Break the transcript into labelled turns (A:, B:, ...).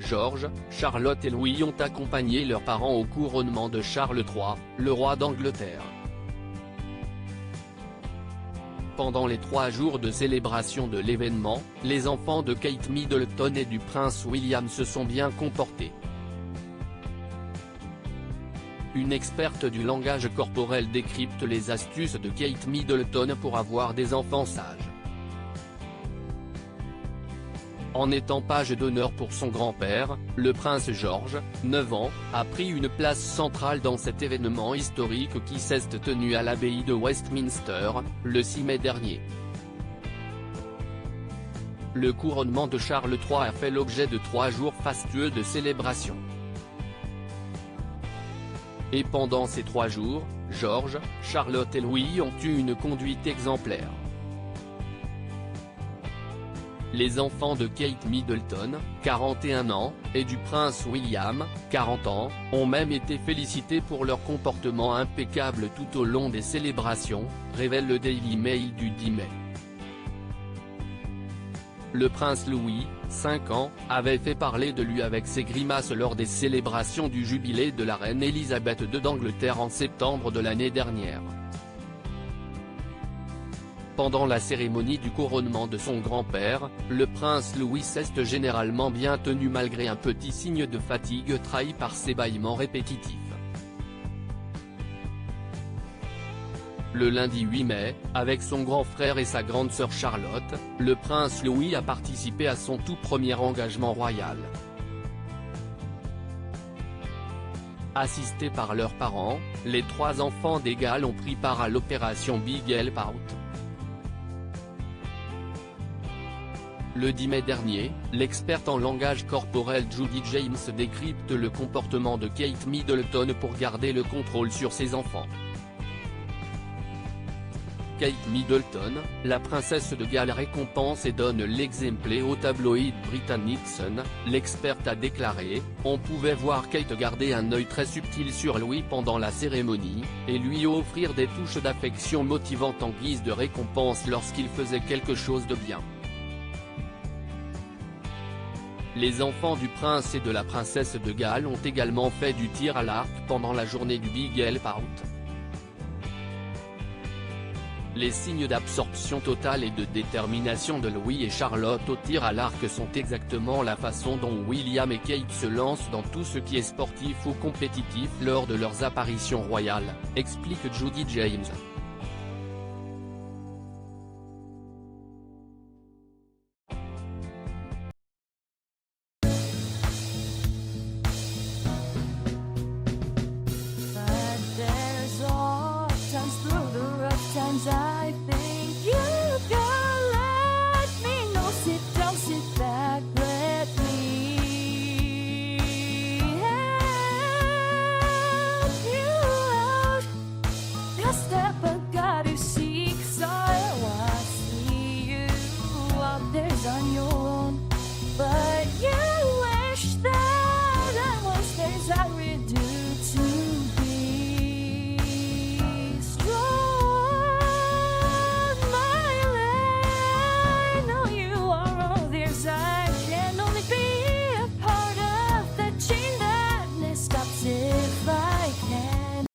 A: George, Charlotte et Louis ont accompagné leurs parents au couronnement de Charles III, le roi d'Angleterre. Pendant les 3 jours de célébration de l'événement, les enfants de Kate Middleton et du prince William se sont bien comportés. Une experte du langage corporel décrypte les astuces de Kate Middleton pour avoir des enfants sages. En étant page d'honneur pour son grand-père, le prince George, 9 ans, a pris une place centrale dans cet événement historique qui s'est tenu à l'abbaye de Westminster, le 6 mai dernier. Le couronnement de Charles III a fait l'objet de 3 jours fastueux de célébration. Et pendant ces 3 jours, George, Charlotte et Louis ont eu une conduite exemplaire. Les enfants de Kate Middleton, 41 ans, et du prince William, 40 ans, ont même été félicités pour leur comportement impeccable tout au long des célébrations, révèle le Daily Mail du 10 mai. Le prince Louis, 5 ans, avait fait parler de lui avec ses grimaces lors des célébrations du jubilé de la reine Elisabeth II d'Angleterre en septembre de l'année dernière. Pendant la cérémonie du couronnement de son grand-père, le prince Louis s'est généralement bien tenu malgré un petit signe de fatigue trahi par ses bâillements répétitifs. Le lundi 8 mai, avec son grand frère et sa grande sœur Charlotte, le prince Louis a participé à son tout premier engagement royal. Assistés par leurs parents, les 3 enfants des Galles ont pris part à l'opération Big Help Out. Le 10 mai dernier, l'experte en langage corporel Judi James décrypte le comportement de Kate Middleton pour garder le contrôle sur ses enfants. Kate Middleton, la princesse de Galles récompense et donne l'exemple au tabloïd britannique Sun, l'experte a déclaré « On pouvait voir Kate garder un œil très subtil sur Louis pendant la cérémonie, et lui offrir des touches d'affection motivantes en guise de récompense lorsqu'il faisait quelque chose de bien ». Les enfants du prince et de la princesse de Galles ont également fait du tir à l'arc pendant la journée du Big Help Out. Les signes d'absorption totale et de détermination de Louis et Charlotte au tir à l'arc sont exactement la façon dont William et Kate se lancent dans tout ce qui est sportif ou compétitif lors de leurs apparitions royales, explique Judi James.